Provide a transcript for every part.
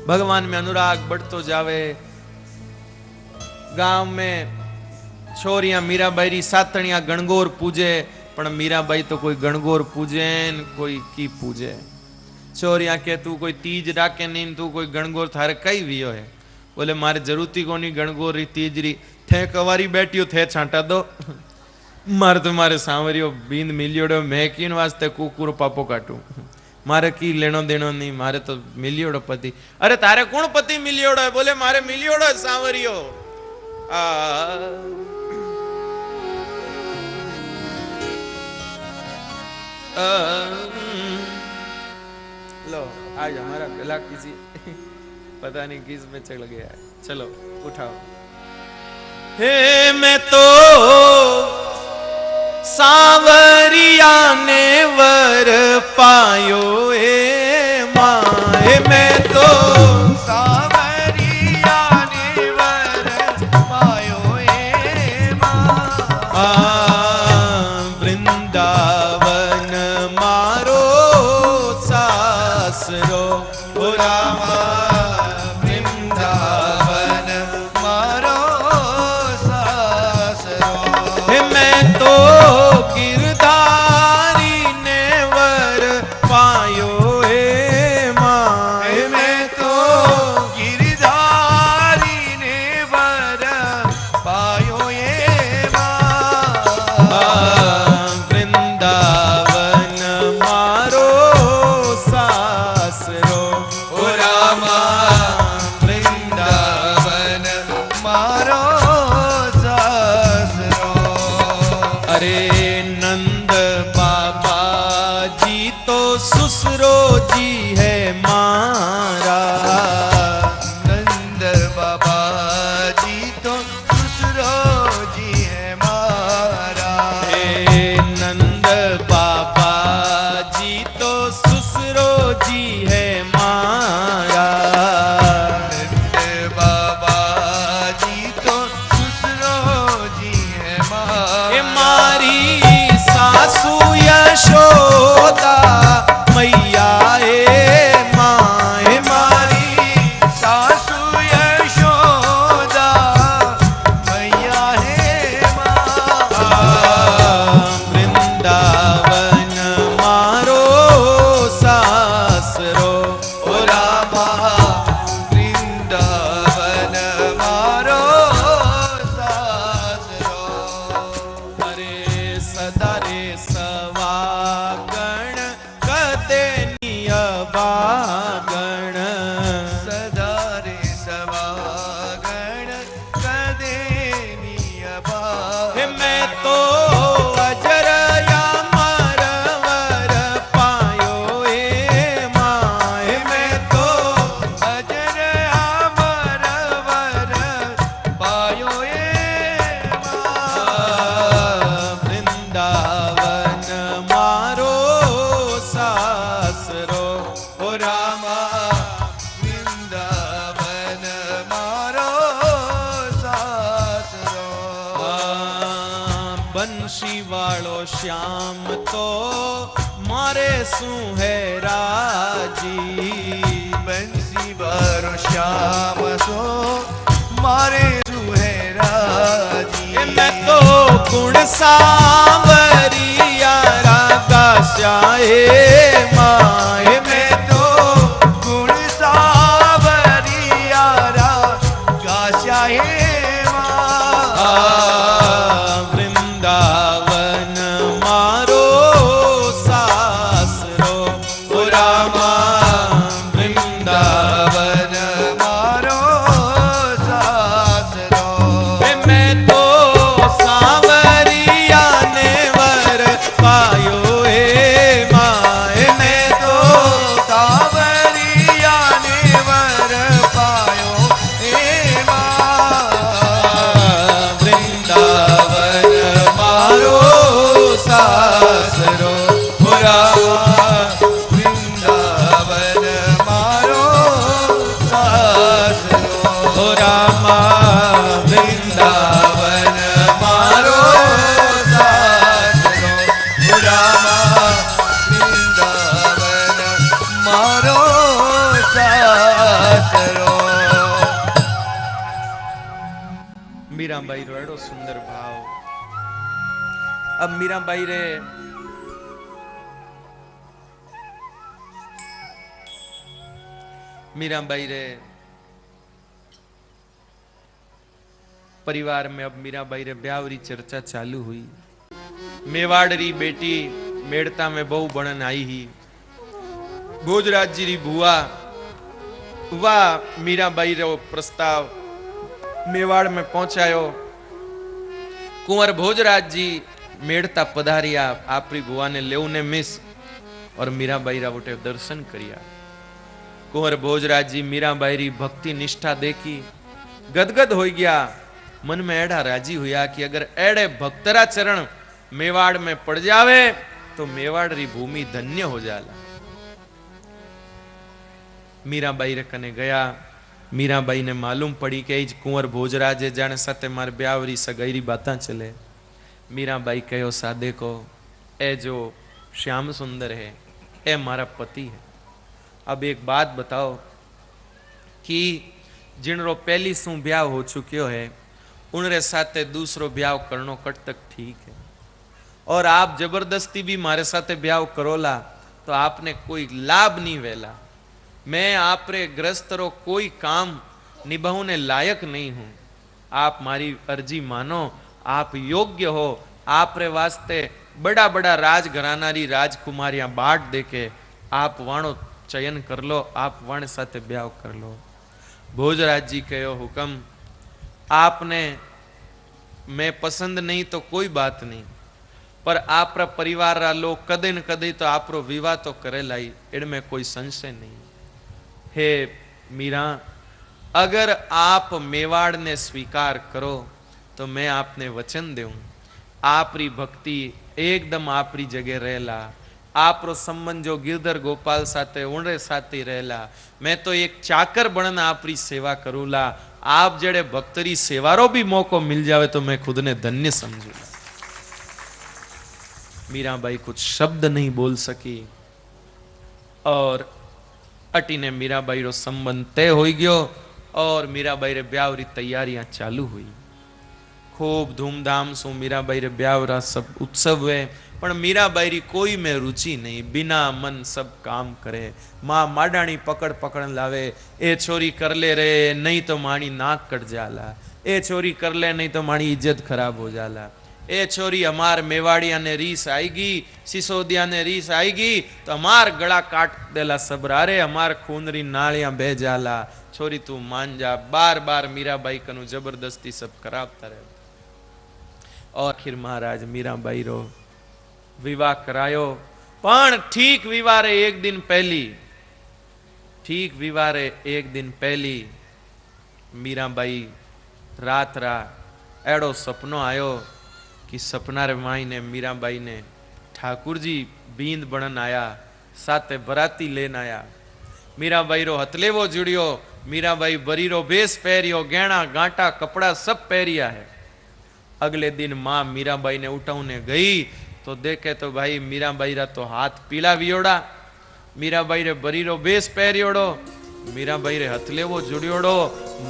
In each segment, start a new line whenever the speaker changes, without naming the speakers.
भगवान में अनुराग बढ़तो जावे। गांव में छोरियां मीराबाई री सातणिया गणगोर पूजे, पण मीराबाई तो कोई गणगोर पूजे न कोई की पूजे। छोरियां के तू कोई तीज राखे नहीं, तू कोई गणगोर थारे कई वियो है। बोले मारे जरूरत ही कोनी गणगोर री तीज री, थे कवारी बैठियो थे छांटा दो। मारे तो मारे सांवरियो बींद मिलियोड़ो, मैं किन वास्ते कुकुर पापो काटू, मारे की लेनो देनो नहीं, मारे तो मिलियोड़ो पति। अरे तारे कौन पति मिलियोड़ो है? बोले मारे मिलियोड़ो है सांवरियो। लो आज हमारा गला किसी पता नहीं किस में चल गया है। चलो उठाओ। हे मैं तो सांवरिया ने वर पायो ए माए, मैं तो
सांवरिया ने वर पायो ए माँ।
वृंदावन मारो सासरो ओ रामा,
वृंदावन मारो सासरो।
मैं तो गिरधारी ने वर पायो हे माँ,
मैं तो गिरधारी ने वर पायो ये माँ।
वृंदावन मारो सासरो
ओ रामा, वृंदावन मारो सासरो।
अरे नंद बाबा जी तो ससुरो जी है मारा।
नंद बाबा जी तो ससुरो जी है मारा।
हे नंद बाबा जी तो ससुरो जी है मारा।
नंद बाबा जी तो ससुरो जी है
हे
मारा।
मारी सासू यशोदा मैया ए माँ, हे
मारी सासू यशोदा मैया है माँ।
वृंदावन मारो सासरो
ओ रामा, वृंदावन मारो सासरो।
अरे सदा रे सवागण कदे नियवागण।
सदा रे सवागण कदे नियबा।
हे मैं तो अजर अमर वर पायो हे माँ, हे मैं तो
अजर अमर वर पायो ये माँ।
वृंदावन मारो सासरो ओ रामा।
वृंदावन मारो सासरो।
बंशी वालो श्याम तो मारे सु है राजी।
बंसी बारो श्याम सो मारे सुहेरा जी।
मैं तो गुण सांवरिया रागा श्याए माए,
मैं तो गुण सावरिया गाशा हे माँ।
वृंदावन मारो सासरो ओ रामा।
वृंदावन मारो सासरो।
मैं तो सांवरिया ने वर पायो हे माँ, मीराबाई रो एडो सुंदर भाव। अब मीराबाई रे परिवार में अब मीराबाई रे ब्याह री चर्चा चालू हुई। मेवाड़ री बेटी मेड़ता में बहु बनन आई ही। भोजराज जी री बुआ वाह मीराबाई रो प्रस्ताव मेवाड़ में पहुंचायो। कुंवर भोजराज जी मेड़ता पधारिया, आपरी बुआ ने लेव ने मिस और मीराबाई रा उठे दर्शन करिया। कुंवर भोजराज जी मीराबाई री भक्ति निष्ठा देखी गदगद हो गया। मन में एड़ा राजी हुआ कि अगर एड़े भक्तरा चरण मेवाड़ में पड़ जावे तो मेवाड़ री भूमि धन्य हो जाला। मीराबाई रे कने गया। मीराबाई ने मालूम पड़ी कि कुंवर भोजराज जाने साथे मार ब्यावरी सगाईरी बातां चले। मीराबाई कहो सादे को, ए जो श्याम सुंदर है ए मारा पति है। अब एक बात बताओ कि जिनरो पहली सू ब्याह हो चुक्यो है उनरे साथे दूसरो ब्याह करनो कट तक ठीक है, और आप जबरदस्ती भी मारे साथे ब्याह करोला तो आपने कोई लाभ नहीं वेला। मैं आपरे ग्रस्तरो कोई काम निभाने लायक नहीं हूं। आप मारी अर्जी मानो, आप योग्य हो। आपरे वास्ते बड़ा बड़ा राजघरानारी राजकुमारियां बाट देके आप वाणो चयन कर लो, आप वाण साथे ब्याह कर लो। भोजराज जी कहो हुक्म, आपने मैं पसंद नहीं तो कोई बात नहीं, पर आपरा परिवार रा लोग कदे न कदे तो आपरो विवाह तो करेला ही, इनमें कोई संशय नहीं। हे मीरा, अगर आप मेवाड़ ने स्वीकार करो तो मैं आपने वचन दूं आपरी भक्ति एकदम आपरी जगह रहेला। आपरो संबंध जो गिरधर गोपाल साथे उनरे साथे रहेला। मैं तो एक चाकर बनन आपरी सेवा करूला। आप जड़े भक्तरी सेवारो भी मौको मिल जावे तो मैं खुद ने धन्य समझूला। मीराबाई कुछ शब्द नहीं बोल सकी और अटी ने मीराबाई रो संबंध तय हो गयो और मीराबाई रे ब्याह री तैयारियां चालू हुई। खूब धूमधाम से मीराबाई रे ब्याह रा सब उत्सव हुए, पण मीराबाई री कोई में रुचि नहीं। बिना मन सब काम करे। माँ माडाणी पकड़ पकड़ लावे, ए छोरी कर ले रे नहीं तो माणी नाक कट जाला, ए छोरी कर ले नहीं तो माणी इज्जत खराब हो जाला, ए छोरी हमार मेवाड़िया ने रीस आएगी, सिसोदिया ने रीस आएगी तो हमार गला काट देला सबरारे, हमार खूनरी नालियां बह जाला, छोरी तू मान जा। बार बार मीराबाई कनु जबरदस्ती सब करावता रहे। और आखिर महाराज मीराबाई रो विवाह करायो। पण ठीक विवाह रे एक दिन पहली मीराबाई रात एड़ो सपनो आयो कि सपना रे माई ने मीराबाई ने ठाकुर जी बींद बनन आया, साथे बराती लेन आया। मीराबाई रो हथलेवो जुड़ियो, मीराबाई बरी रो बेस पहरियो, गहना गांटा कपड़ा सब पहरिया है। अगले दिन माँ मीराबाई ने उठाउने गई तो देखे तो भाई मीराबाई रा तो हाथ पीला वियोड़ा, मीराबाई रे बरी रो बेस पहरियोड़ो, मीराबाई रे हथलेवो जुड़ियोड़ो।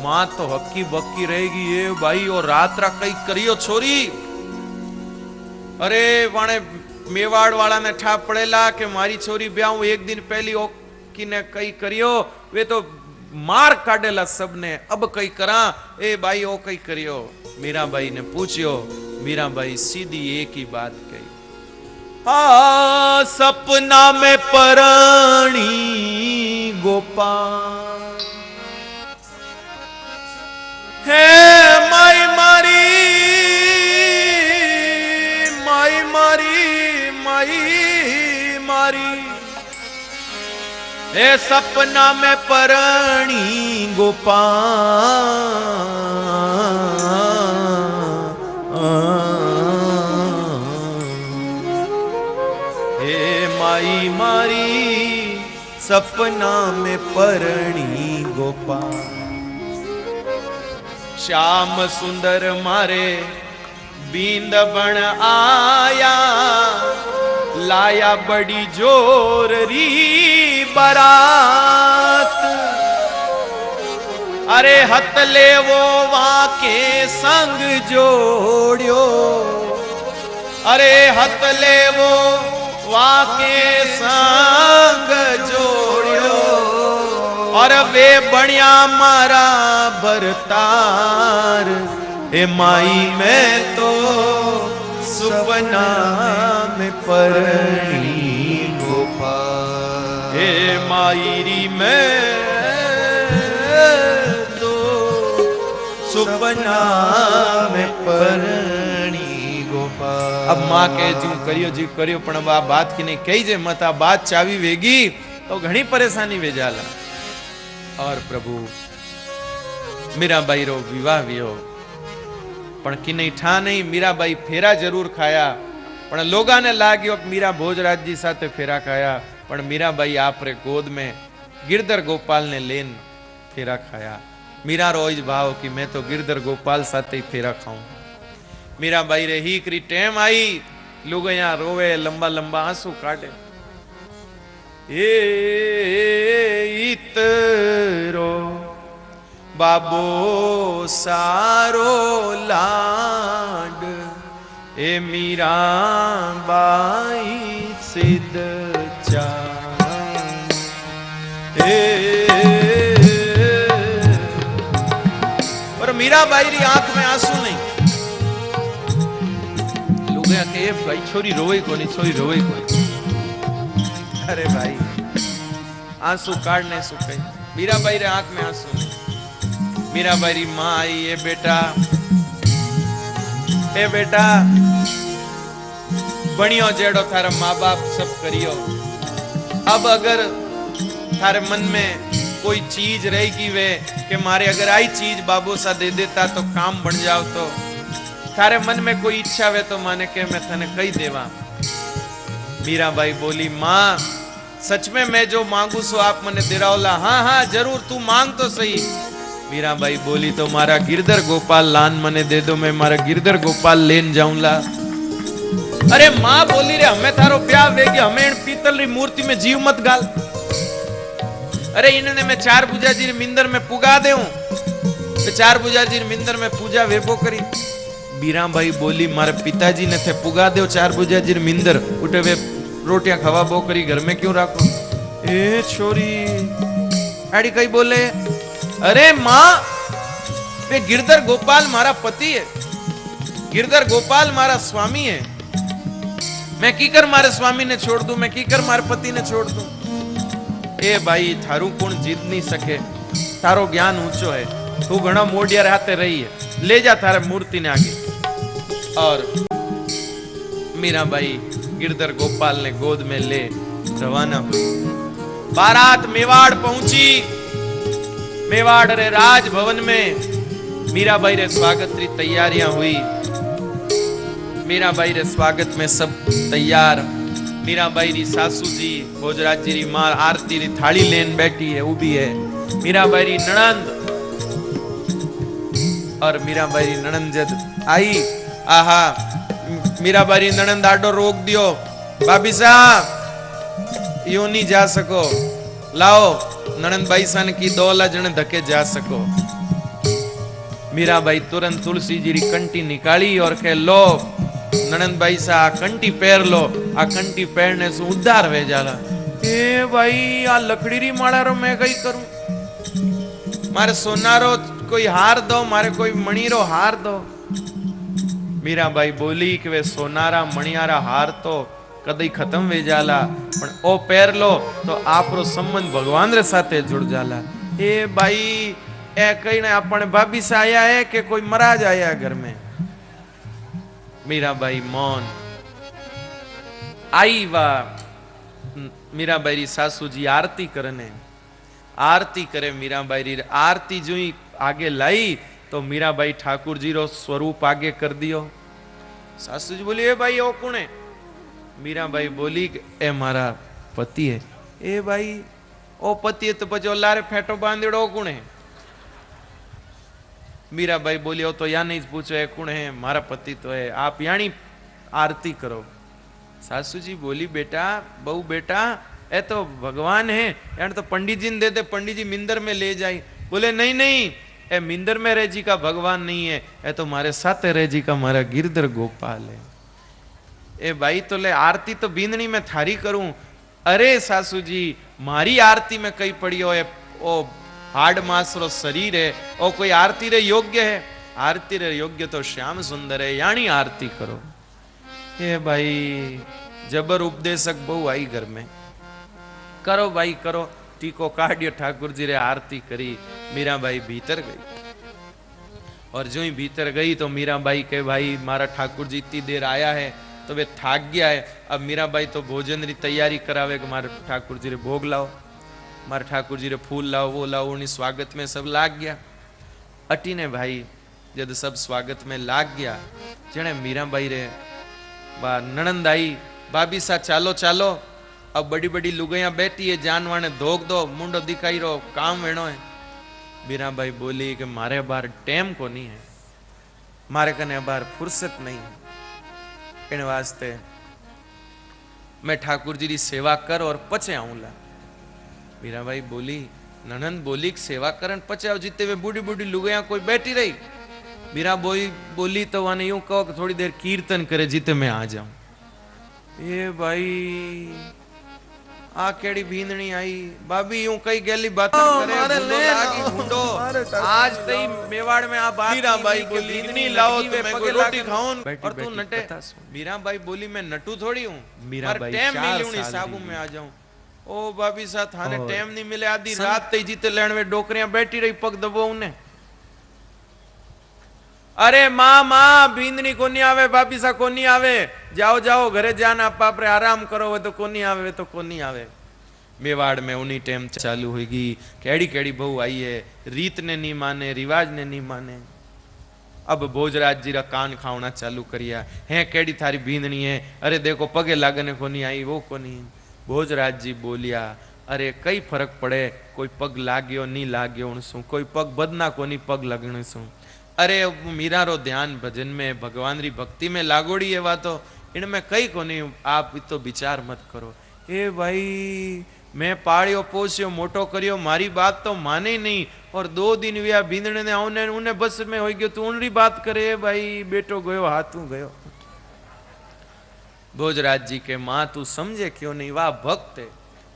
माँ तो हक्की बक्की रहेगी, ए भाई ओ रात रा कई करियो छोरी। अरे वाणे मेवाड़ वाला ने ठा पड़ेला के मारी छोरी ब्याह एक दिन पहली ओ की ने कई करियो, वे तो मार काटेला सबने, अब कई करा, ए भाई ओ कई करियो। मीराबाई ने पूछियो, मीराबाई सीधी एक ही बात कही, सपना में पराणी गोपाल है माई मारी, माई मारी, माई मारी, हे सपना में पराणी गोपाल, हे माई मारी सपना में परणी गोपाल। श्याम सुंदर मारे बींद बन आया, लाया बड़ी जोर री बारात। अरे हत लेवो वाके संग जोड़ियो, अरे हत लेवो वाके संग जोड़ियो, और वे बनिया मारा भरतार। हे माई मैं तो सुपना में परणी गोपाल, हे माईरी मैं तो सुपना में परणी गोपाल। अब मां कहे जी करियो पण अब आ बात की नहीं कही जे मत आ बात चावी वेगी तो घणी परेशानी वेजाला। और प्रभु मीराबाई रो विवाह वियो पण की नहीं ठा नहीं, मीराबाई फेरा जरूर खाया पण लोगा ने लाग्यो मीरा भोजराज जी साथे फेरा खाया, पण मीराबाई आपरे गोद में गिरधर गोपाल ने लेन फेरा खाया। मीरा रोज भाव कि मैं तो गिरधर गोपाल साथे ही फेरा खाऊं। मीराबाई रे ही करी टेम आई, लोग यहाँ रोवे लंबा लंबा आंसू काटे। इतरो बाबो सारो लाड, ए मीरा बाई सिद्ध चांद, पर मीराबाई री आंख में आंसू नहीं। लोग के भाई छोरी रोवे कोनी, छोरी रोवे कोनी। अरे भाई आंसू काटने सुखे, मीराबाई रे आंख में आंसू नहीं। मीराबाई री मां आई, ए बेटा बनियो जेड़ो थारा माँ बाप सब करियो। अब अगर थारे मन में कोई चीज रहेगी वे कि मारे अगर आई चीज बाबू सा दे देता तो काम बन जाओ, तो थारे मन में कोई इच्छा वे तो माने के मैं थने कही देवा। मीराबाई बोली माँ सच में मैं जो मांगू सो आप मने दिरावला। हाँ हाँ जरूर तू मांग तो सही। मीराबाई बोली तो मारा गिरधर गोपाल लान मने दे दो, मैं मारा गिरधर गोपाल लेन जाऊंला। अरे माँ बोली रे हमें थारो ब्याह वेगी, हमें पीतल री मूर्ति में जीव मत गाल। अरे इन्होंने मैं चार पूजा जी मिंदर में पुगा दे तो चार पूजा जी मिंदर में पूजा वेबो करी। मीराबाई बोली मारे पिताजी ने थे पुगा दो चार पूजा जी मिंदर, उठे वे रोटियां खवा बो करी घर में क्यों राखो। ए छोरी आड़ी कई बोले अरे माँ वे गिरधर गोपाल मारा पति है, गिरधर गोपाल मारा स्वामी है। मैं कीकर मारे स्वामी ने छोड़ दूं, मैं कीकर मारे पति ने छोड़ दूं। ए भाई थारू कौन जीत नहीं सके, थारो ज्ञान ऊंचो है, तू घणा मोडिया रहते रही है, ले जा थारे मूर्ति ने आगे। और मीराबाई गिरधर गोपाल ने गोद में ले रवाना हुई। बारात मेवाड़ पहुंची। मेवाड़ रे राजभवन में मीराबाई रे स्वागत री तैयारियां हुई। मीराबाई रे स्वागत में सब तैयार। मीराबाई री सासू जी भोजराज जी री मां आरती री थाली लेन बैठी है, उभी है। मीराबाई री नणंद, और मीराबाई री नणंद जद आई, आहा मीराबाई री नणंद आडो रोक दियो, भाभी साहब यो नहीं जा सको, लाओ नणंद बाई सन की 2 जने धके जा सको। मीराबाई तुरंत तुलसी जी री कंठी निकाली और कह लो नणंद बाई सा कंठी पैर लो, आ कंठी पैरने से उद्धार वे जाला। ए भाई आ लकड़ी री माला रो मैं कई करूं, मारे सोनारो कोई हार दो, मारे कोई मणिरो हार दो। मीराबाई बोली कि वे सोनारा मणियारा हार तो कदी खत्म वे जाला, पण ओ पैर लो तो आपरो संबंध भगवान रे साथे जुड़ जाला। ए भाई ए कहीं ने अपने भाभी से आया है कि कोई महाराज आया घर में। मीराबाई मौन आई। वा मीराबाई री सासू जी आरती करने, आरती करे। मीराबाई री आरती जो ही आगे लाई तो मीराबाई ठाकुर जी रो स्वरूप आगे कर दियो। सासू जी बोली ए भाई ओ कौन है? मीराबाई बोली ए मारा पति है। ए भाई ओ पति है तो पछी ओलारे फेटो बांधेड़ो कौन है? मीराबाई बोली ओ तो या नहीं पूछो है कौन है, मारा पति तो है, आप यानी आरती करो। सासू जी बोली बेटा बहु बेटा ए तो भगवान है, यानी तो पंडित जी ने दे दे, पंडित जी मिंदर में ले जाए। बोले नहीं नहीं ए मिंदर में रह जी का भगवान नहीं है, ए तो मारे साथ रह जी का मारा गिरधर गोपाल है। ए भाई तो ले आरती तो बींदनी में थारी करूं, अरे सासू जी मारी आरती में कई पड़ी हो ओ हाड मास रो शरीर है, ओ कोई आरती रे योग्य है? आरती रे योग्य तो श्याम सुंदर है, यानी आरती करो। ए भाई जबर उपदेशक बहु आई घर में, करो भाई करो। टीको काढ़ियो ठाकुर जी रे आरती करी। मीराबाई भीतर गई और जो ही भीतर गई तो मीराबाई के भाई मारा ठाकुर जी इतनी देर आया है तो वे थाक गया है। अब मीराबाई तो भोजन री तैयारी करावे कि मारे ठाकुर जी रे भोग लाओ, मारे ठाकुर जी रे फूल लाओ, वो लाओ, उन्हीं स्वागत में सब लाग गया। अटी ने भाई जब सब स्वागत में लाग गया, जने मीराबाई रे बा ननंद आई, भाभी सा चालो चालो, अब बड़ी बड़ी लुगाइयां बैठी है, जानवाने धोक दो, मुंडो दिखाई रो, काम वेणो है। मीराबाई बोली कि मारे बार टेम को नहीं है, मारे कने बार फुर्सत नहीं है, इन वास्ते मैं ठाकुर जी की सेवा कर और पचे आऊंला। मीराबाई बोली, ननंद बोली कि सेवा करन पचे आओ, जीते हुए बूढ़ी बूढ़ी लुगाइयां कोई बैठी रही। मीरा बोली तो वाने यूं कहो कि थोड़ी देर कीर्तन करे जीते मैं आ जाऊं। ये भाई आ केड़ी भींदनी आई, भाभी यूं कई गैली बातें करे, भूंडो लागी भूंडो, आज तई मेवाड़ में आ बात मीराबाई बोली भींदनी लाओ तो मैं कोई रोटी खाऊं और तू नटे। मीराबाई बोली मैं नटू थोड़ी हूं, मीराबाई टाइम मिलूं नहीं साबू में आ जाऊं। ओ भाभी सा थाने टाइम नहीं मिले, आधी रात तई जीते लेण में डोकरियां बैठी रही पग दबो उन्हें। अरे माँ भींदनी को नहीं आवे, भाभी सा को नहीं आवे, जाओ जाओ घरे जाना, पाप रे आराम करो, वे तो को नहीं आवे, वे तो को नहीं आवे। मेवाड़ में उन्हीं टाइम चालू होगी, केड़ी केड़ी बहू आई है, रीत ने नहीं माने, रिवाज ने नहीं माने। अब भोजराज जी रा कान खावना चालू करिया, है केड़ी थारी भींदनी है, अरे देखो पगे लागने को नहीं आई, वो को नहीं। भोजराज जी बोलिया, अरे कई फर्क पड़े, कोई पग लाग्यो नहीं लाग्यो उनसू, कोई पग बदना को नहीं पग लगने सू। अरे मीरा रो ध्यान भजन में, भगवान री भक्ति में लागोड़ी है, वा तो इनमें कई को नहीं, आप तो विचार मत करो। ए भाई मैं पाड़ियो पोस्यो मोटो करियो, मारी बात तो माने ही नहीं, और 2 दिन व्या भींदने ने आउने उन्हें बस में हो गयो, तू उनरी बात करे भाई, बेटो गयो हाथू गयो। भोजराज जी के माँ तू समझे क्यों नहीं, वाह भक्त है,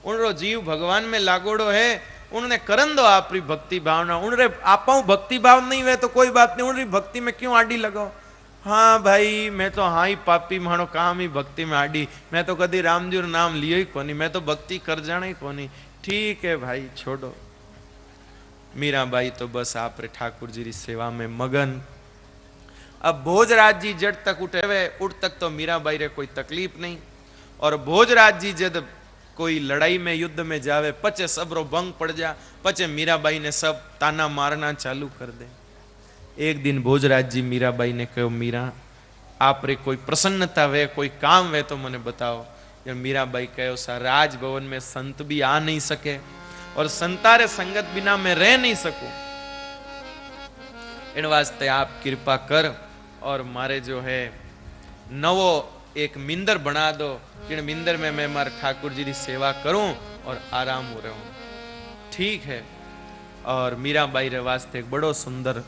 उनरो जीव भगवान में लागोड़ो है, उन्होंने करन दो आपरी भक्ति भावना, उनरे आपाऊ भक्ति भाव नहीं वे तो कोई बात नहीं, उनरी भक्ति में क्यों आडी लगाओ। हाँ भाई मैं तो हाँ ही पापी मानो, काम ही भक्ति में आडी, मैं तो कभी राम जी नाम लियो ही कोनी, मैं तो भक्ति कर जाना ही कोनी। ठीक है भाई छोड़ो। मीराबाई तो बस आप रे ठाकुर जी की सेवा में मगन। अब भोजराज जी जड़ तक उठे हुए, उठ तक तो मीराबाई रे कोई तकलीफ नहीं, और भोजराज जी जब कोई लड़ाई में युद्ध में जावे, पचे सबरो भंग पड़ जा, पचे मीराबाई ने सब ताना मारना चालू कर दे। एक दिन भोजराज जी मीराबाई ने कहो, मीरा आप रे कोई प्रसन्नता वे, कोई काम वे तो मने बताओ। जब मीराबाई कहो सा, राजभवन में संत भी आ नहीं सके और संतारे संगत बिना मैं रह नहीं सकूं, इन वास्ते आप कृपा कर और मारे जो है नवो एक मिंदर बना दो, जिन मिंदर में मैं मारे ठाकुर जी की सेवा करूं और आराम हो रहूं। ठीक है। और मीराबाई रे वास्ते एक बड़ो सुंदर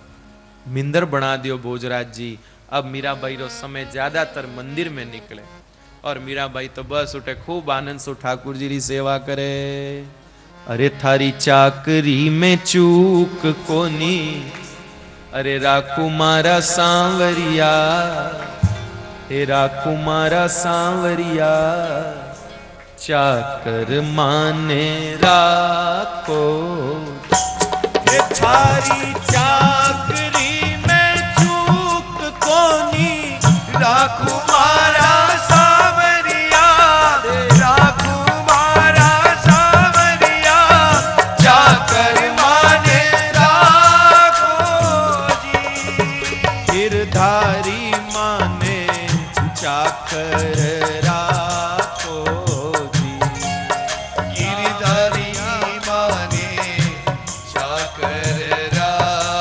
मिंदर बना दियो भोजराज जी। अब मीराबाई रो समय ज्यादातर मंदिर में निकले, और मीराबाई तो बस उठे खूब आनंद से ठाकुर जी की सेवा करे। अरे थारी चाकरी में चूक कोनी, अरे राखू मारा सांवरिया, हे राखू मारा सांवरिया, चाकर माने राखो। हे थारी चाकरी में चूक कोनी,
राखू मारा सांवरिया, राखू मारा सांवरिया, चाकर माने राखो जी।
गिरधारी माने चाकर राखो जी,
गिरधारी माने चाकर राखो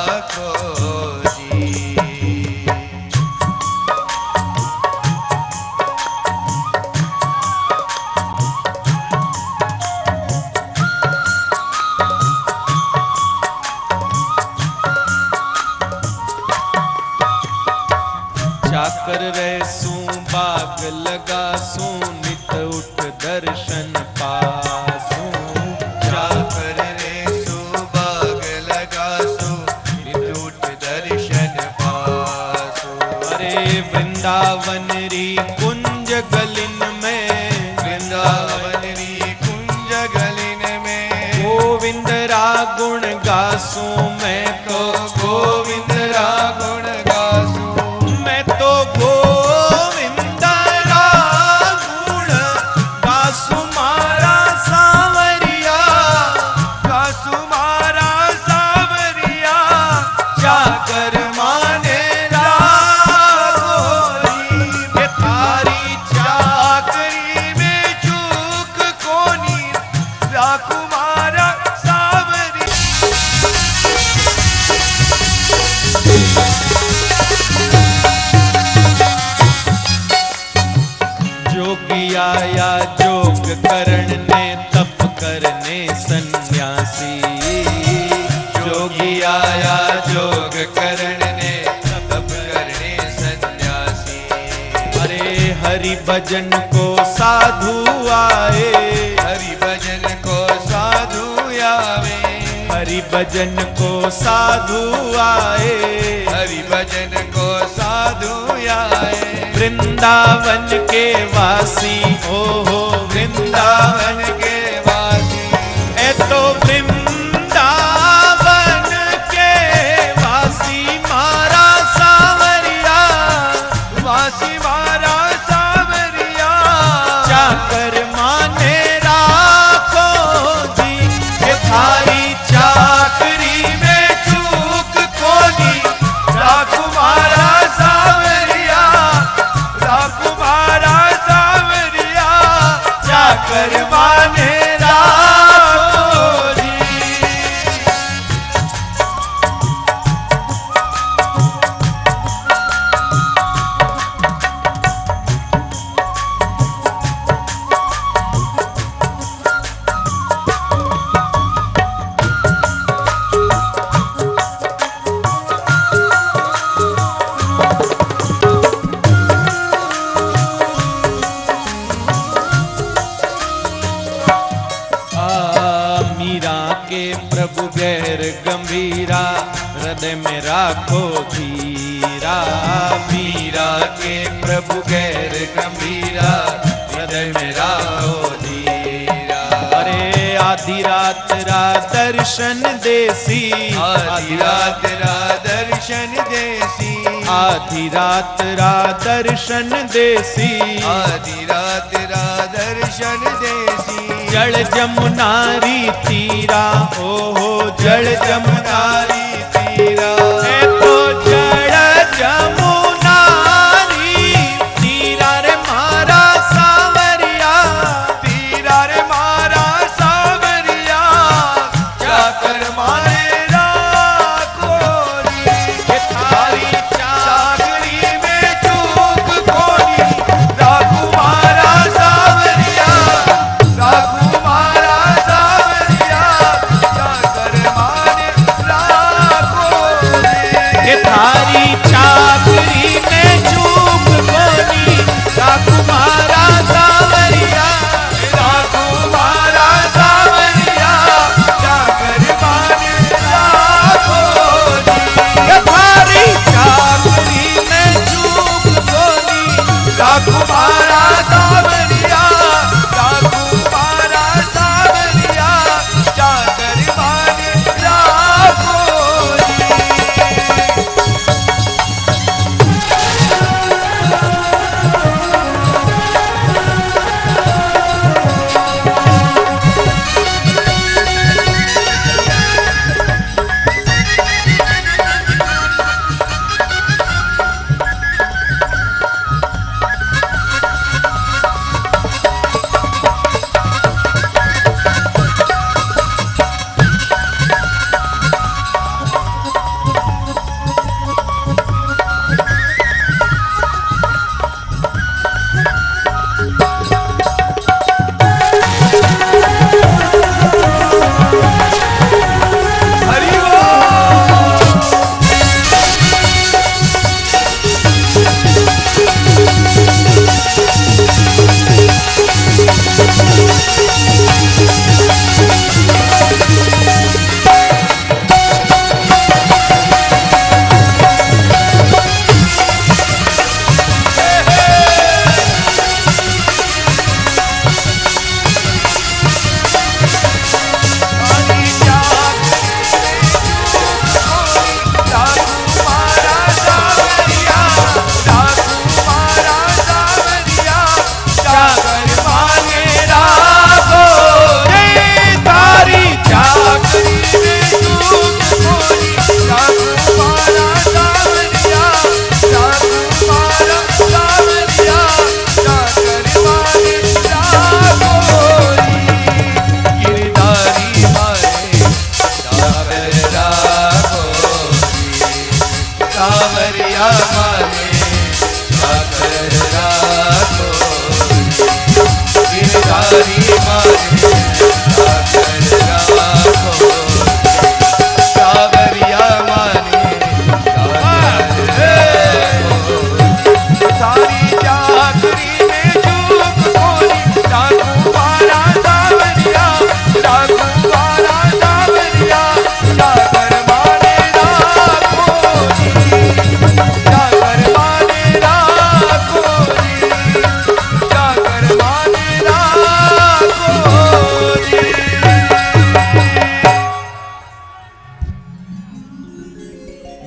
वृंदावन री कुंज गलिन में,
वृंदावन री कुंज गलिन में,
गोविंद रा गुण गासूं मैं
तो गोविंद रा गुण गासूं,
मैं तो गोविंद रा गुण गासूं मारा सांवरिया,
गासूं मारा सांवरिया,
जाकर माने
के थारी चाकरी में चूक कोनी, राखू मारा सांवरिया।
जोगी आया जोग करण ने तप करने सन्यासी,
जोगी आया जोग करण ने तप करने सन्यासी,
अरे हरि भजन को साधु आए,
हरि भजन को साधु आवे,
हरि भजन को साधु आए,
हरि भजन को साधु आए,
वृंदावन के वासी, ओ हो
वृंदावन के वासी,
ए तो वृंदावन के वासी मारा सांवरिया,
वासी मारा सांवरिया,
चाकर माने राखो जी,
ये थारी चाकरी में चूक कोनी, राखू मारा सांवरिया, राखू मारा सांवरिया,
चाकर माने
राखो जी।
मीरा के प्रभु गैर गंभीरा, हृदय में राखो धीरा,
मीरा के प्रभु गैर गंभीरा, हृदय में राखो धीरा,
अरे आधी रात रा दर्शन देसी,
आधी रात रा दर्शन देसी,
आधी रात रा दर्शन देसी,
आधी रात रा दर्शन देसी,
जल जमुनारी तीरा, ओ हो जल जमुनारी
तीरा,
ए तो जल जमुनारी तीरा रे मारा सांवरिया,
तीरा रे मारा सांवरिया, जाकर मारे राखो री,
ये थारी
चाकरी में चूक कोनी, राखू मारा सांवरिया, राखू मारा सांवरिया, जाकर मारे राखो री,
ये थारी चाकरी में चूक कोनी, राखू मारा सांवरिया,
राखू मारा सांवरिया, जाकर मारे राखो री,
ये थारी चाकरी में चूक कोनी,
राखू मारा सांवरिया, राखू मारा सांवरिया, जाकर मारे राखो री।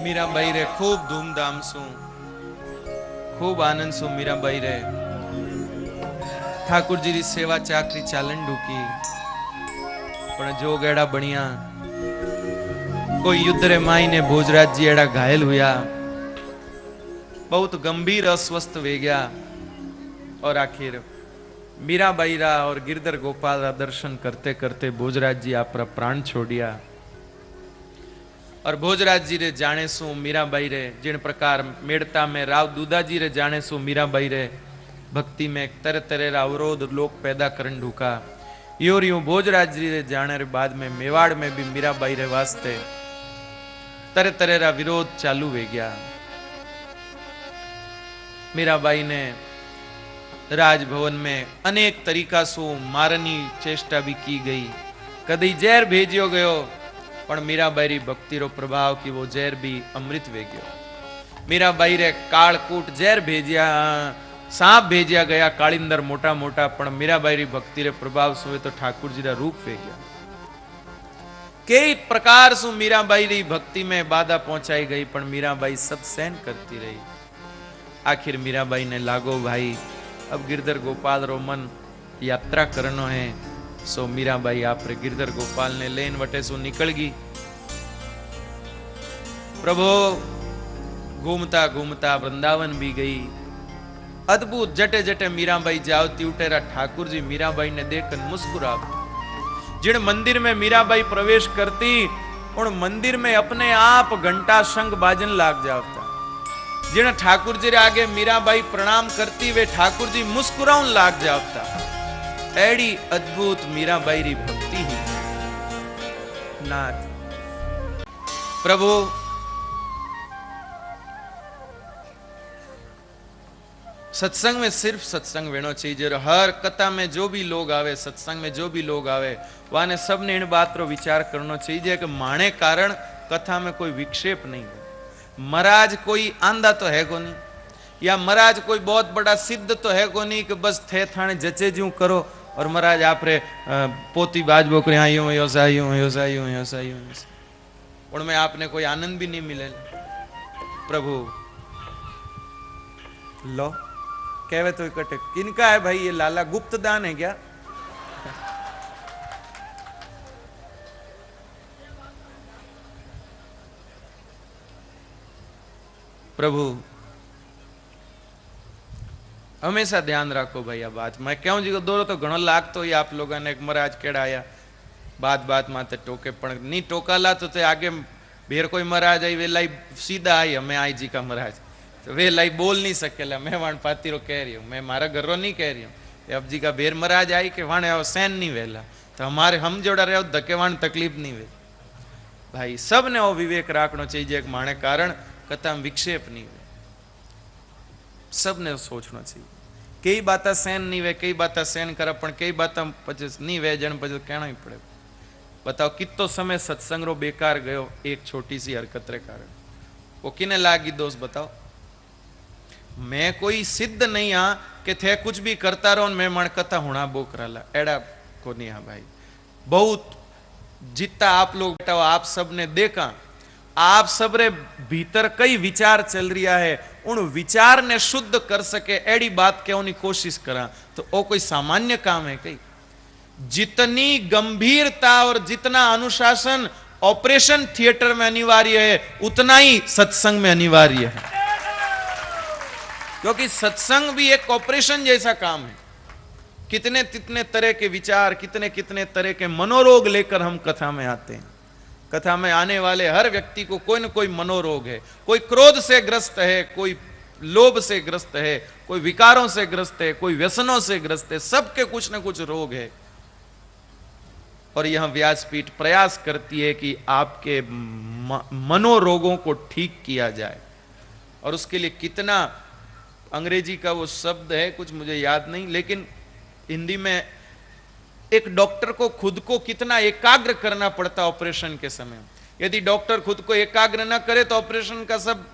मीराबाई रे खूब धूमधाम सु खूब आनंद सु मीराबाई रे ठाकुर जी री सेवा चाकरी चालन ढूकी पण जो गेड़ा बनिया कोई युद्ध रे माई ने भोजराज जी एड़ा घायल हुआ बहुत गंभीर अस्वस्थ वे गया और आखिर मीराबाई रा और गिरधर गोपाल रा दर्शन करते करते भोजराज जी आप प्राण छोड़िया और भोजराज जी रे जाने सु मीराबाई रे जिन प्रकार मेड़ता में राव दूधा जी रे जाने सु मीराबाई रे भक्ति में तरह तरह रा अवरोध लोक पैदा करन ढूका योर यूं भोजराज जी रे जाने रे बाद में मेवाड़ में भी मीराबाई रे वास्ते तरह तरह रा विरोध चालू हो गया। मीराबाई ने राजभवन में अनेक तरीका सु मारनी चेष्टा भी की गई कदी जहर भेजियो गयो पण मीराबाई री भक्ति रो प्रभाव की वो जहर भी अमृत वे गयो। मीराबाई रे कालकूट जहर भेजिया सांप भेजिया गया कालिंदर मोटा मोटा पण मीराबाई री भक्ति रे प्रभाव सुवे तो ठाकुर जी रा रूप वे गया। कई प्रकार सु मीराबाई री भक्ति में बाधा पहुंचाई गई पण मीराबाई सब सहन करती रही। आखिर मीराबाई ने लागो भाई अब गिरधर गोपाल रो मन यात्रा करनो है सो मीराबाई आप रे गिरधर गोपाल ने लेन वटे सो निकल गई। प्रभु घूमता घूमता वृंदावन भी गई। अद्भुत जटे जटे मीराबाई जावती उठेरा ठाकुर जी मीराबाई ने देखकर मुस्कुरा। जिन मंदिर में मीराबाई प्रवेश करती उन मंदिर में अपने आप घंटा शंख बाजन लाग जाता। जिन ठाकुर जी रे आगे मीराबाई प्रणाम करती वे ठाकुर जी मुस्कुराउन लाग जाता। एड़ी अद्भुत मीराबाई री भक्ति ही नाथ प्रभु सत्संग में सिर्फ सत्संग वेणो चाहिए। हर कथा में जो भी लोग आवे सत्संग में जो भी लोग आवे वाने सबने इन बात रो विचार करना चाहिए कि माने कारण कथा में कोई विक्षेप नहीं है। महाराज कोई आंधा तो है को नहीं या महाराज कोई बहुत बड़ा सिद्ध तो है को नहीं कि बस थे थाने जचे जू करो और महाराज आप रे पोती बाज बोकरे आयु उनमें आपने कोई आनंद भी नहीं मिले। प्रभु लो कहवे तो इकट्ठे किनका है भाई ये लाला गुप्त दान है क्या? प्रभु हमेशा ध्यान रखो भाई आ बात मैं क्यों जी को दौरो तो घणो लाग तो ये आप लोगों ने एक महाराज केड़ाया बात बात माते टोके पण नी टोकाला तो ते आगे बेर कोई महाराज आई वेलाई सीधा आई हमें आई जी का महाराज तो वेलाई बोल नहीं सकेला मैं वाण पातीरो कह रही हूँ मैं मारा घरों नहीं कह रही हूँ अब जी का बेर महाराज आई के वाणे आओ सहन नहीं वेला तो हमारे हम जोड़ा रहे धके वाण तकलीफ नहीं वे भाई सब ने वो विवेक राखना चाहिए एक माणे कारण कथा में विक्षेप नहीं वे सब ने सोचना चाहिए। कई बात सहन नहीं वे कई बात सहन कर पण कई बात पचे नहीं वे जन पचे कहना ही पड़े। बताओ कितो समय सत्संग रो बेकार गयो एक छोटी सी हरकत रे कारण वो किने लागी दोस्त बताओ। मैं कोई सिद्ध नहीं हाँ कि थे कुछ भी करता रहो मैं मन कथा होना बोकराला एड़ा को नहीं हाँ भाई बहुत जितना आप लोग बेटा आप सब ने देखा आप सबरे भीतर कई विचार चल रहा है उन विचार ने शुद्ध कर सके एड़ी बात कहने कोशिश करा तो वो कोई सामान्य काम है कई। जितनी गंभीरता और जितना अनुशासन ऑपरेशन थिएटर में अनिवार्य है उतना ही सत्संग में अनिवार्य है क्योंकि सत्संग भी एक ऑपरेशन जैसा काम है। कितने कितने तरह के विचार कितने कितने तरह के मनोरोग लेकर हम कथा में आते हैं। कथा में आने वाले हर व्यक्ति को कोई न कोई मनोरोग है। कोई क्रोध से ग्रस्त है कोई लोभ से ग्रस्त है कोई विकारों से ग्रस्त है कोई व्यसनों से ग्रस्त है सबके कुछ न कुछ रोग है। और यह व्यासपीठ प्रयास करती है कि आपके मनोरोगों को ठीक किया जाए और उसके लिए कितना अंग्रेजी का वो शब्द है कुछ मुझे याद नहीं लेकिन हिंदी में एक डॉक्टर को खुद को कितना एकाग्र करना पड़ता ऑपरेशन के समय। यदि डॉक्टर खुद को एकाग्र न करे तो ऑपरेशन का सब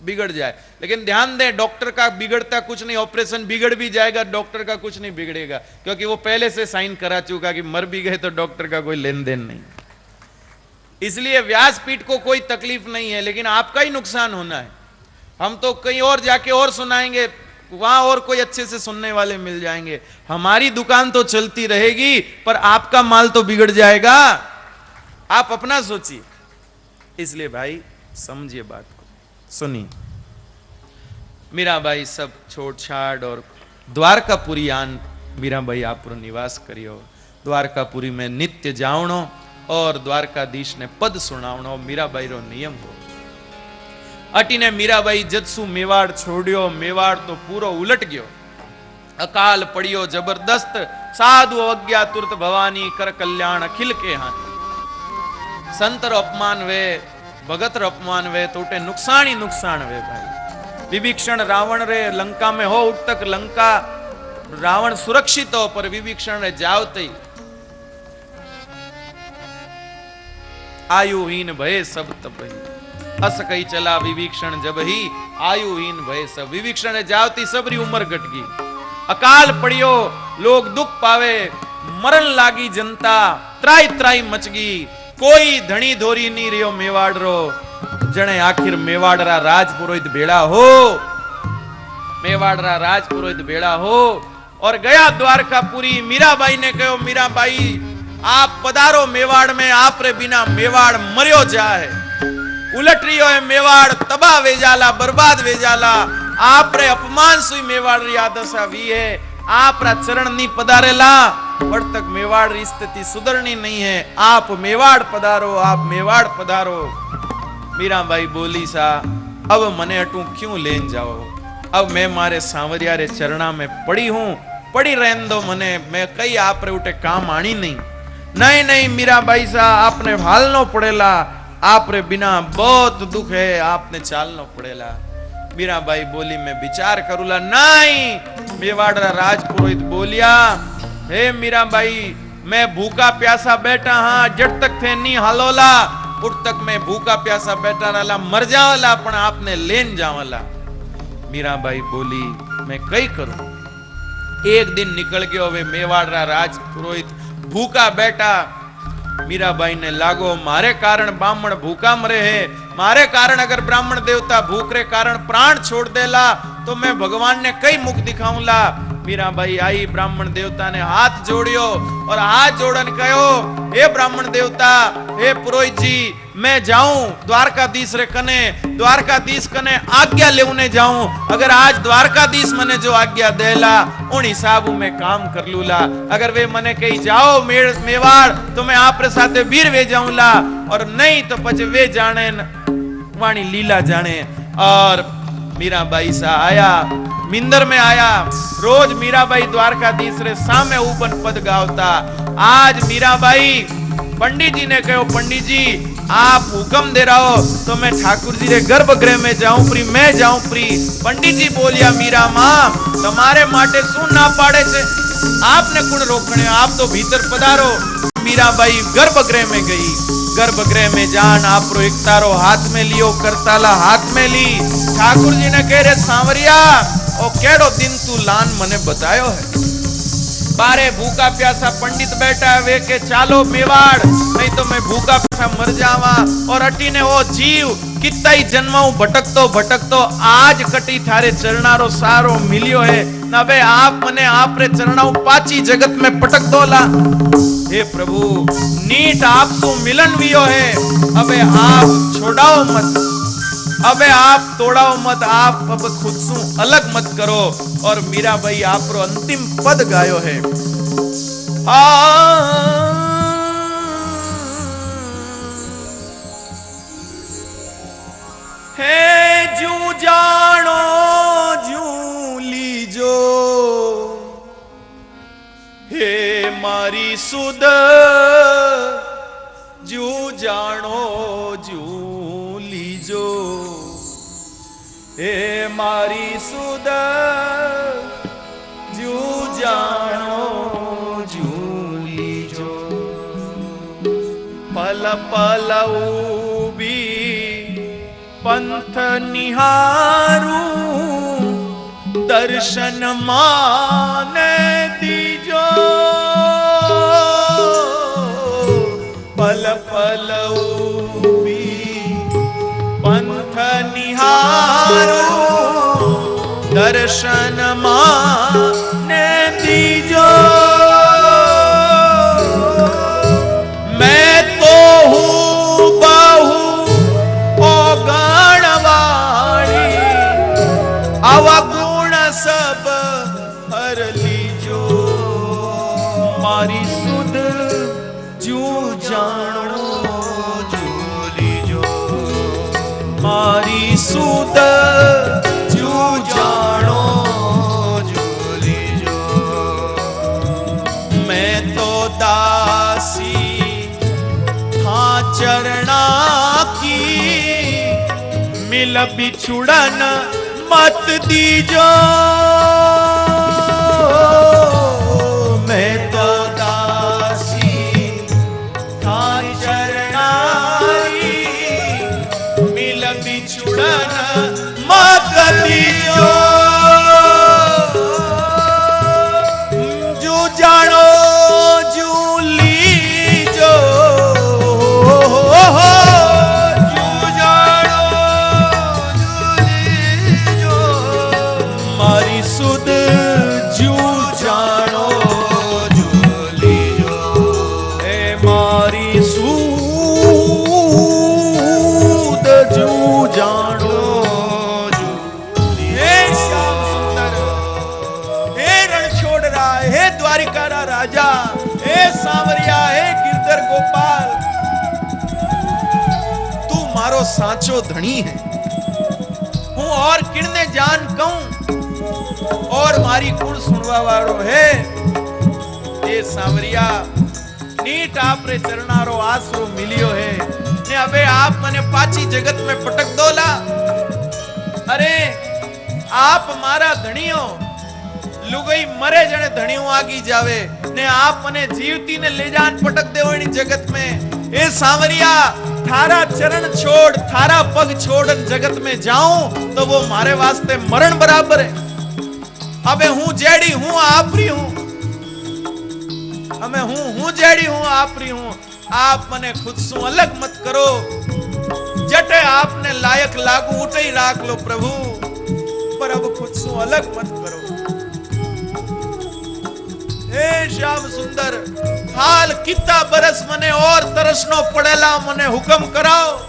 बिगड़ जाए। लेकिन ध्यान दें डॉक्टर का बिगड़ता कुछ नहीं ऑपरेशन बिगड़ भी जाएगा डॉक्टर का कुछ नहीं बिगड़ेगा क्योंकि वो पहले से साइन करा चुका कि मर भी गए तो डॉक्टर का कोई लेन देन नहीं। इसलिए व्यासपीठ को कोई तकलीफ नहीं है, लेकिन आपका ही नुकसान होना है। हम तो कहीं और जाके और सुनाएंगे, वहां और कोई अच्छे से सुनने वाले मिल जाएंगे। हमारी दुकान तो चलती रहेगी, पर आपका माल तो बिगड़ जाएगा। आप अपना सोचिए। इसलिए भाई समझिए बात को, सुनिए। मीराबाई सब छोड़ छाड़ और द्वारकापुरी आन मीराबाई आप निवास करियो। द्वारकापुरी में नित्य जावणो और द्वारकाधीश ने पद सुनावणो मीराबाई रो नियम हो। अटीने मीराबाई जदसु मेवाड़ छोड़ियो, मेवाड़ तो पूरो उलट गयो। अकाल पड़ियो जबरदस्त, साधु अवज्ञा तुरत भवानी, कर कल्याण अखिल के हाथ। संतर अपमान वे, भगत अपमान वे, तोटे नुकसान ही नुकसान वे भाई। विभीषण रावण रे लंका में हो उठ तक लंका रावण सुरक्षित हो, पर विभीषण रे जावते आयुहीन भय सब तपही। अस कही चला विभीषण जब ही, आयुहीन भय सब। विभीषण रे जावती सबरी उम्र घट गई। अकाल पड़ियो, लोग दुख पावे, मरण लागी जनता, त्राई त्राई मच गई। कोई धनी धोरी नहीं रियो मेवाड़ रो, जने आखिर मेवाड़ रा राजपुरोहित बेड़ा हो, मेवाड़ रा राजपुरोहित बेड़ा हो। और गया द्वारकापुरी। मीराबाई ने कहो, मीराबाई आप पधारो मेवाड़ में, आप रे बिना मेवाड़ मरियो जाए। उलट रियो है मेवाड़, तबाह वे जाला, बर्बाद वे जाला। आप रे अपमान सुई मेवाड़ री आदशा वी है। आप रा चरण नहीं पधारेला, पर तक मेवाड़ री स्थिति सुधरनी नहीं है। आप मेवाड़ पधारो, आप मेवाड़ पधारो। मीराबाई बोली सा, अब मने अटू क्यों लेन जाओ, अब मैं मारे सांवरिया रे चरणा में पड़ी हूं, पड़ी रहन दो मने, मैं कई आप रे उठे काम आनी नहीं। नहीं नहीं मीराबाई सा, आपने भालनो पड़ेला, आप रे बिना बहुत दुख है, आपने चालनो पड़ेला। मीराबाई बोली, मैं विचार करूला। नहीं, मेवाड़ रा राजपुरोहित बोलिया, हे मीराबाई मैं भूखा प्यासा बैठा हाँ, जट तक थे नहीं हालोला, उठ तक मैं भूखा प्यासा बैठा रहला, मर जावला, पण आपने लेन जावला। मीराबाई बोली, मैं कई करूं। एक दिन निकल गयो, वे मेवाड़ रा राजपुरोहित भूखा बैठा। मीराबाई ने लागो, मारे कारण ब्राह्मण भूखा मरे है, मारे कारण अगर ब्राह्मण देवता भूख रे कारण प्राण छोड़ देला, तो मैं भगवान ने कई मुख दिखाऊंला। मीराबाई आई, ब्राह्मण देवता ने हाथ जोड़ियो और हाथ जोड़न कहो, हे ब्राह्मण देवता, हे पुरोहित जी, मैं जाऊं द्वारकाधीश रे कने, द्वारकाधीश कने आज्ञा लेने जाऊं। अगर आज द्वारकाधीश मने जो आज्ञा देला, उन हिसाब में काम कर लूला। अगर वे मने कही जाओ मेवाड़, तो मैं आप रे साथे वीर वे जाऊंला, और नहीं तो पछे वे जाने वाणी लीला जाने। और मीराबाई सा आया, मिंदर में आया। रोज मीराबाई द्वारकाधीश रे सामे ऊपन पद गावता। आज मीराबाई पंडित जी ने कहो, पंडित जी आप हुक्म दे रहो तो मैं ठाकुर जी रे गर्भगृह में जाऊं प्री, मैं जाऊं प्री। पंडित जी बोलिया, मीरा मां तुम्हारे माटे शू ना पाड़े छे, आपने कुण रोकणे, आप तो भीतर पधारो। मीराबाई गर्भगृह में गई। गर्भगृह में जान आप रो एक तारो हाथ में लियो, करताला हाथ में ली। ठाकुर जी ने कह रे, सांवरिया ओ केड़ो दिन तू लान मने बतायो है। बारे भूखा प्यासा पंडित बैठा है, वे के चालो मेवाड़, नहीं तो मैं भूखा प्यासा मर जावा। और अटी ने वो जीव कितना ही जन्माऊ भटकतो भटकतो आज कटी थारे चरणारो सारो मिलियो है। ना बे आप मने आप रे चरणाऊ पाची जगत में पटक दोला। हे प्रभु नीट आप सु मिलन वियो है, अबे आप छोड़ाओ मत, अबे आप तोड़ाओ मत, आप अब खुद सु अलग मत करो। और मीराबाई आप रो अंतिम पद गायो है। हे जू जानो जू लीजो, हे मारी सुध जू जानो जू लीजो, हे मारी सुध जू जानो जू लीजो। पल पल ऊबी पंथ निहारू, दर्शन माने दीजो। पल पल पंथ निहारू दर्शन माने दीजो मैं तो हूँ बहु गणवाणी अवगुण सब हर लीजो मारी सुध जू जानो जू लीजो मारी सुध जू जानो जू लीजो मैं तो दासी था चरणा की मिल बिछुड़न मत दीजो मैं तो दासी था चरणारी मिल बिछुड़न मत दीजो जू जानो जू लीजो सुध जू जानो जू लीजो ए मारी सूद जू जानो जू हे श्याम सुंदर हे रणछोड़रा हे द्वारिकारा राजा हे सांवरिया हे गिरधर गोपाल तू मारो साचो धनी है हूँ और किरने जान कहूं और मारी कुण सुनवा वाळो है ए सांवरिया नीट आपरे चरणारो आसरो मिलियो है ने अबे आप मने पाची जगत में पटक दोला अरे आप मारा धणियो लुगई मरे जने धणियो आगी जावे ने आप मने जीवती ने ले जान पटक देवणी जगत में ए सांवरिया थारा चरण छोड़ थारा पग छोड़ जगत में जाऊं तो वो मारे वास्ते मरण बराबर है अबे हूं जेड़ी हूं आपरी हूं हमें हूं जेड़ी हूं आपरी हूं आप मने खुद सु अलग मत करो जटे आपने लायक लागू उठे ही राख लो प्रभु पर अब खुद सु अलग मत करो हे श्याम सुंदर हाल कितना बरस मने और तरसनो पड़ेला मने हुक्म कराओ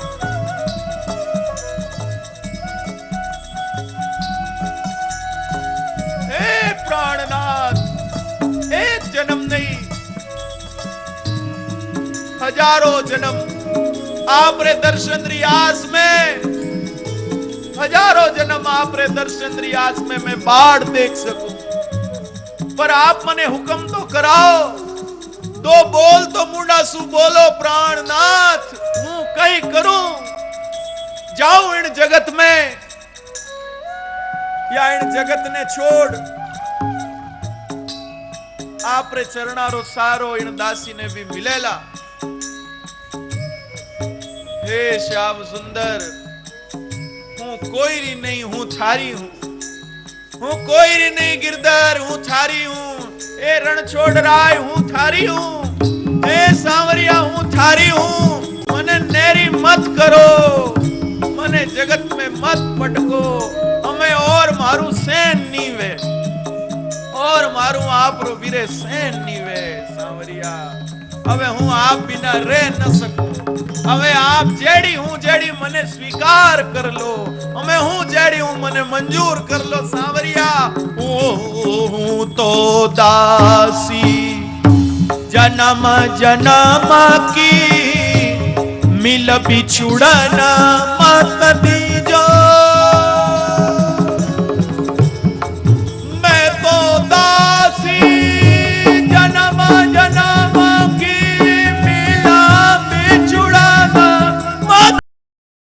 प्राणनाथ एक जन्म नहीं हजारों जन्म आपरे दर्शन रियास में हजारों जन्म आपरे दर्शन रियास में मैं बाढ़ देख सकूं पर आप मने हुक्म तो कराओ दो बोल तो मुंडा सु बोलो प्राणनाथ हूं कहीं करूं जाऊं इन जगत में या इन जगत ने छोड़ आपरे चरणारो सारो इन दासी ने भी मिलेला हे श्याम सुंदर हूं कोई री नहीं हूं थारी हूं कोई री नहीं गिरधर हूं थारी हूं ए रणछोड़ राय हूं थारी हूं ए सांवरिया हूं थारी हूं मने नेरी मत करो मने जगत में मत पटको हमें और मारू सेन नीवे और मारू आप रो वीरे सेन नीवे सांवरिया अबे हूं आप बिना रह न सकूं अबे आप जेड़ी हूं जेड़ी मने स्वीकार कर लो हमें हूं जेड़ी हूं मने मंजूर कर लो सांवरिया हूं तो दासी जन्म जन्म की मिल बिछुड़ना